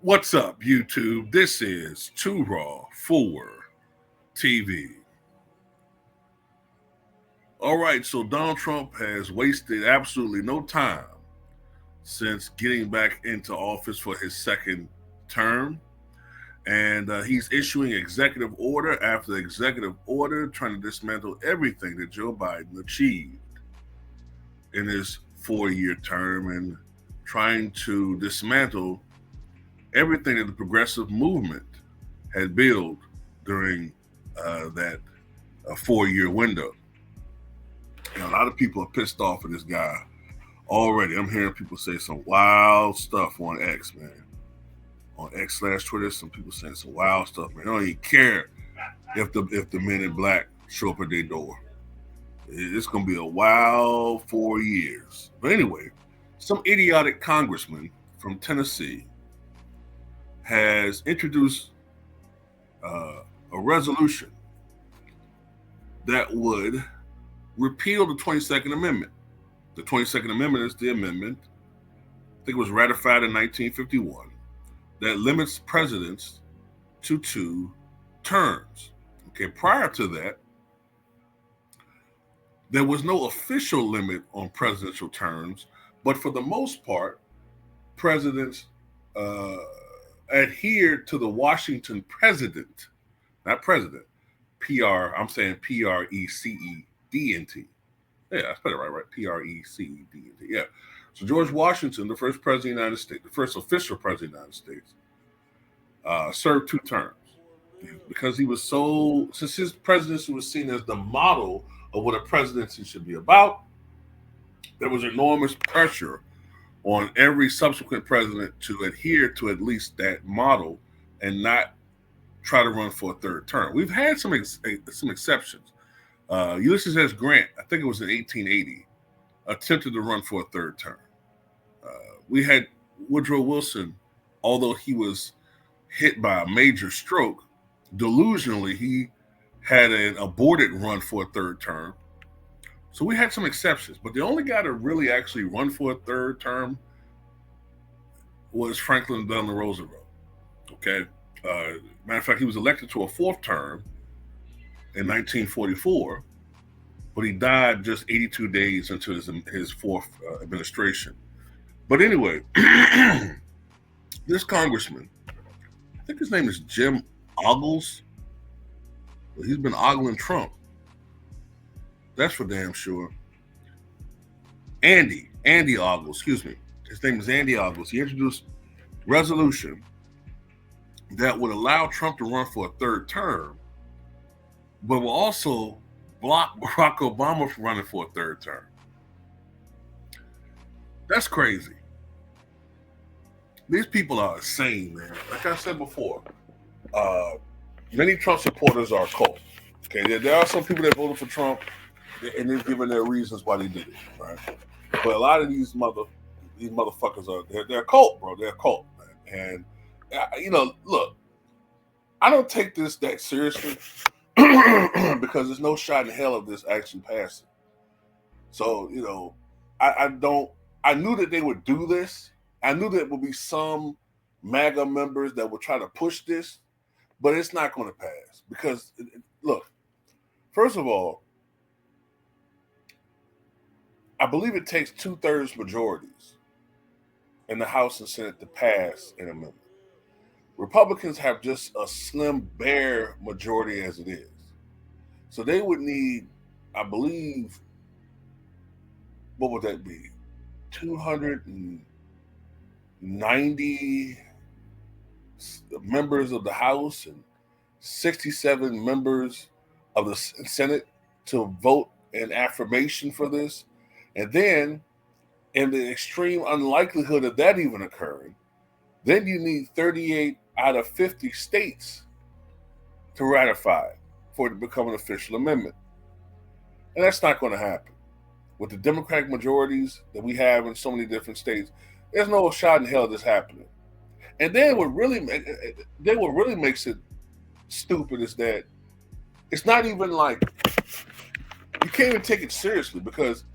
What's up, YouTube? This is Too Raw for TV. All right, so Donald Trump has wasted absolutely no time since getting back into office for his second term. And he's issuing executive order after executive order, trying to dismantle everything that Joe Biden achieved in his 4-year term and trying to dismantle everything that the progressive movement had built during that 4-year window. And a lot of people are pissed off at this guy already. I'm hearing people say some wild stuff on X, man. On X/Twitter, some people saying some wild stuff, man. They don't even care if the men in black show up at their door. It's gonna be a wild 4 years. But anyway, some idiotic congressman from Tennessee has introduced a resolution that would repeal the 22nd Amendment. The 22nd Amendment is the amendment, I think it was ratified in 1951, that limits presidents to 2 terms. Okay, prior to that, there was no official limit on presidential terms, but for the most part, presidents adhered to the Washington president, not president, I'm saying Precedent. Yeah, I spelled it right, Precedent. Yeah. So George Washington, the first president of the United States, the first official president of the United States, served 2 terms. Because he was since his presidency was seen as the model of what a presidency should be about, there was enormous pressure on every subsequent president to adhere to at least that model and not try to run for a 3rd term. We've had some exceptions. Ulysses S. Grant, I think it was in 1880, attempted to run for a 3rd term. We had Woodrow Wilson, although he was hit by a major stroke, delusionally, he had an aborted run for a 3rd term. So we had some exceptions, but the only guy to really actually run for a 3rd term was Franklin Delano Roosevelt. Okay. Matter of fact, he was elected to a 4th term in 1944, but he died just 82 days into his 4th administration. But anyway, this congressman, I think his name is Jim Ogles. He's been ogling Trump. That's for damn sure. Andy Ogles, excuse me. His name is Andy Ogles. He introduced a resolution that would allow Trump to run for a 3rd term, but will also block Barack Obama from running for a 3rd term. That's crazy. These people are insane, man. Like I said before, many Trump supporters are a cult. Okay, there are some people that voted for Trump, and they've given their reasons why they did it, right? But a lot of these motherfuckers they're a cult, bro. They're a cult, man. And look, I don't take this that seriously because there's no shot in hell of this actually passing. So I knew that they would do this. I knew there would be some MAGA members that would try to push this, but it's not going to pass because look, first of all, I believe it takes 2/3 majorities in the House and Senate to pass an amendment. Republicans have just a slim, bare majority as it is. So they would need, I believe, what would that be? 290 members of the House and 67 members of the Senate to vote in affirmation for this. And then, in the extreme unlikelihood of that even occurring, then you need 38 out of 50 states to ratify for it to become an official amendment. And that's not going to happen. With the Democratic majorities that we have in so many different states, there's no shot in hell this happening. And then what really makes it stupid is that it's not even like you can't even take it seriously, because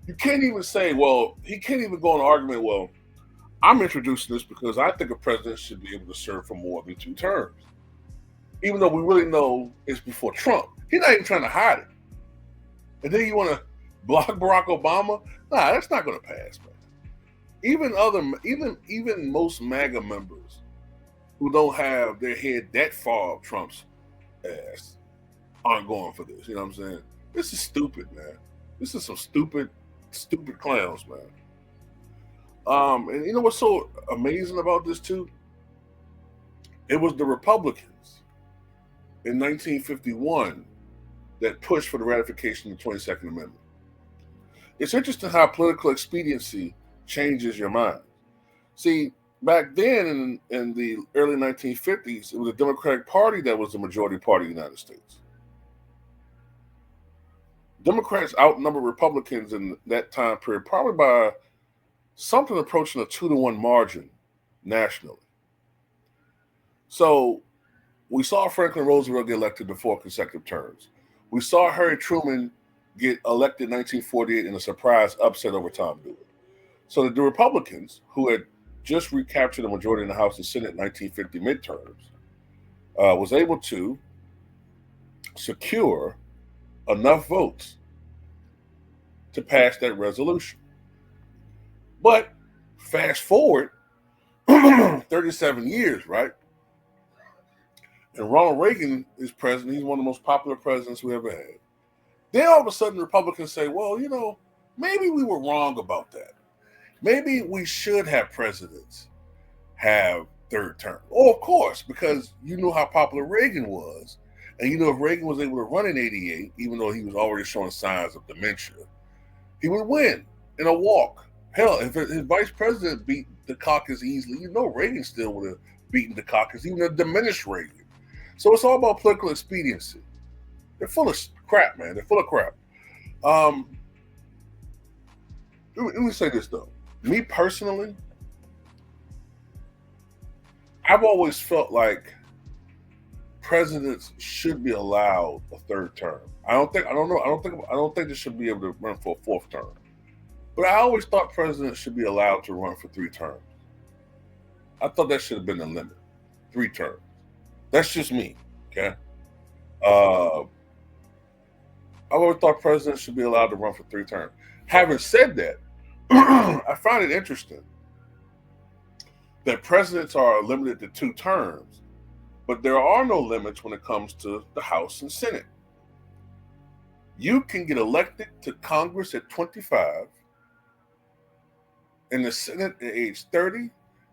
you can't even say, well, he can't even go on an argument, well, I'm introducing this because I think a president should be able to serve for more than 2 terms. Even though we really know it's before Trump. He's not even trying to hide it. And then you want to block Barack Obama? Nah, that's not going to pass, man. Even most MAGA members who don't have their head that far up Trump's ass aren't going for this. You know what I'm saying? This is stupid, man. This is some stupid clowns, man. And you know what's so amazing about this too? It was the Republicans in 1951 that pushed for the ratification of the 22nd Amendment. It's interesting how political expediency changes your mind. See, back then in the early 1950s, it was the Democratic Party that was the majority party in the United States. Democrats outnumbered Republicans in that time period, probably by something approaching a 2-to-1 margin nationally. So we saw Franklin Roosevelt get elected to 4 consecutive terms. We saw Harry Truman get elected in 1948 in a surprise upset over Tom Dewey. So the Republicans, who had just recaptured the majority in the House and Senate in 1950 midterms, was able to secure enough votes to pass that resolution. But fast forward 37 years, right? And Ronald Reagan is president. He's one of the most popular presidents we ever had. Then all of a sudden, Republicans say, well, you know, maybe we were wrong about that. Maybe we should have presidents have 3rd term. Oh, of course, because you knew how popular Reagan was. And you know, if Reagan was able to run in 88, even though he was already showing signs of dementia, he would win in a walk. Hell, if his vice president beat Dukakis easily, you know Reagan still would have beaten Dukakis, even a diminished Reagan. So it's all about political expediency. They're full of crap, man. They're full of crap. Let me say this, though. Me personally, I've always felt like presidents should be allowed a 3rd term. I don't think they should be able to run for a 4th term. But I always thought presidents should be allowed to run for 3 terms. I thought that should have been the limit. 3 terms. That's just me. Okay. I always thought presidents should be allowed to run for 3 terms. Having said that, I find it interesting that presidents are limited to 2 terms, but there are no limits when it comes to the House and Senate. You can get elected to Congress at 25, in the Senate at age 30,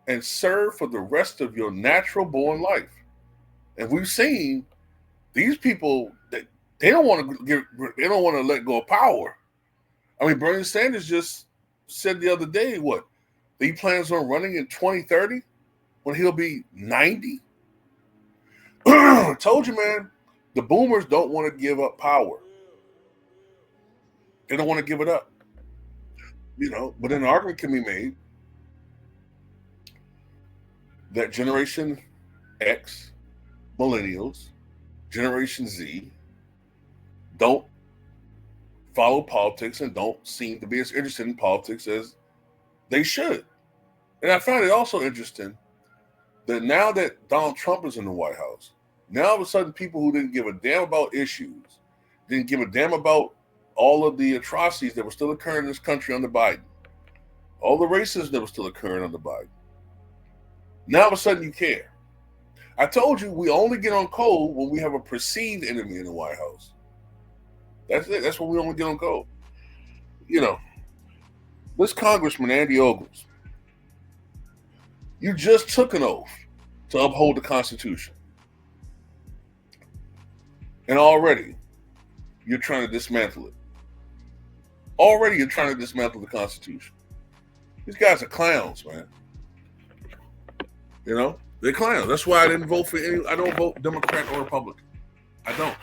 and serve for the rest of your natural born life. And we've seen these people that they don't want to let go of power. I mean, Bernie Sanders just said the other day, that he plans on running in 2030 when he'll be 90. I told you, man, the boomers don't want to give up power. They don't want to give it up. You know, but an argument can be made that Generation X, millennials, Generation Z don't follow politics and don't seem to be as interested in politics as they should. And I find it also interesting that now that Donald Trump is in the White House, now all of a sudden people who didn't give a damn about issues, didn't give a damn about all of the atrocities that were still occurring in this country under Biden, all the racism that was still occurring under Biden, now all of a sudden you care. I told you we only get on cold when we have a perceived enemy in the White House. That's it. That's when we only get on cold. You know, this Congressman, Andy Ogles, you just took an oath to uphold the Constitution. And already you're trying to dismantle it. Already you're trying to dismantle the Constitution. These guys are clowns, man. You know, they're clowns. That's why I don't vote Democrat or Republican. I don't.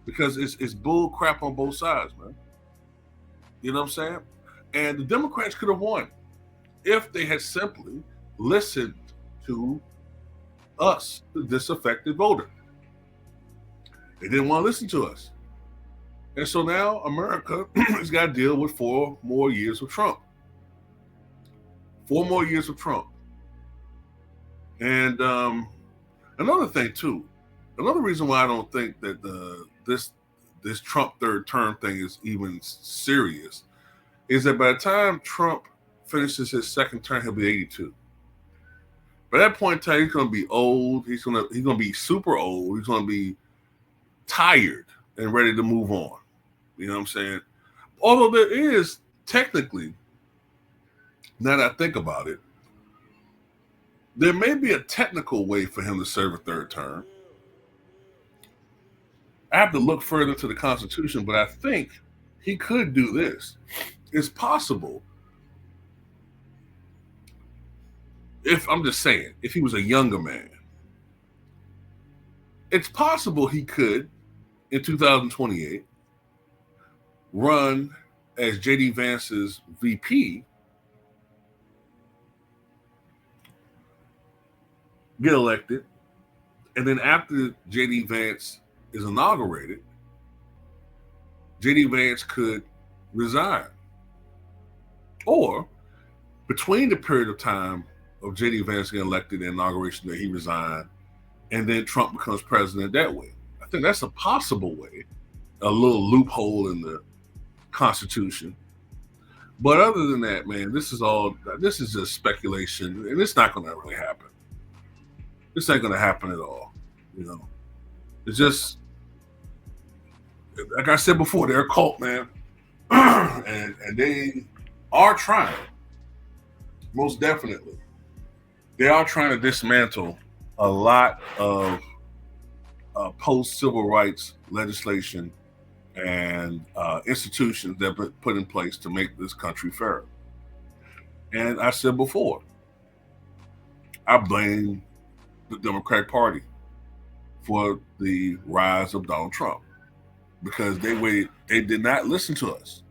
because it's bull crap on both sides, man. You know what I'm saying? And the Democrats could have won if they had simply listened to us, the disaffected voter. They didn't want to listen to us. And so now America has got to deal with 4 more years of Trump. 4 more years of Trump. And another thing, too, another reason why I don't think that this Trump third term thing is even serious is that by the time Trump finishes his second term, he'll be 82. By that point in time, he's going to be old. He's going to be super old. He's going to be tired and ready to move on. You know what I'm saying? Although there is technically, now that I think about it, there may be a technical way for him to serve a third term. I have to look further into the Constitution, but I think he could do this. It's possible. I'm just saying, if he was a younger man, it's possible he could, in 2028, run as J.D. Vance's VP, get elected, and then after J.D. Vance is inaugurated, J.D. Vance could resign. Or between the period of time of J.D. Vance getting elected and inauguration that he resigned, and then Trump becomes president that way. I think that's a possible way, a little loophole in the Constitution. But other than that, man, this is just speculation, and it's not going to really happen. This ain't going to happen at all. You know, it's just, like I said before, they're a cult, man. and they are trying, most definitely. They are trying to dismantle a lot of post-civil rights legislation and institutions that have been put in place to make this country fair. And I said before, I blame the Democratic Party for the rise of Donald Trump because they did not listen to us.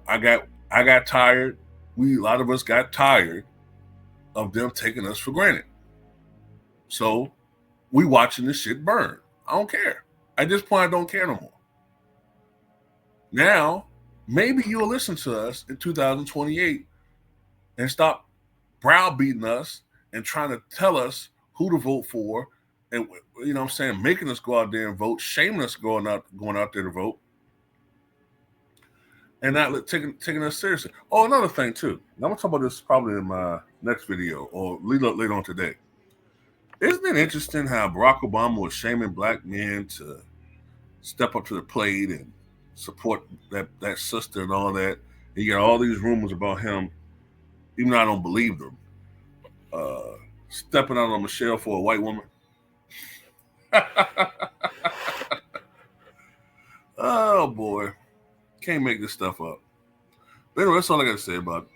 I got tired. A lot of us got tired of them taking us for granted. So we watching this shit burn. I don't care. At this point, I don't care no more. Now, maybe you'll listen to us in 2028 and stop browbeating us and trying to tell us who to vote for, and you know what I'm saying, making us go out there and vote, shaming us going out there to vote, and not taking us seriously. Oh, another thing too. I'm gonna talk about this probably in my next video or later on today. Isn't it interesting how Barack Obama was shaming black men to step up to the plate and support that sister and all that? And you got all these rumors about him, even though I don't believe them, stepping out on Michelle for a white woman. Oh boy, can't make this stuff up. But anyway, that's all I got to say about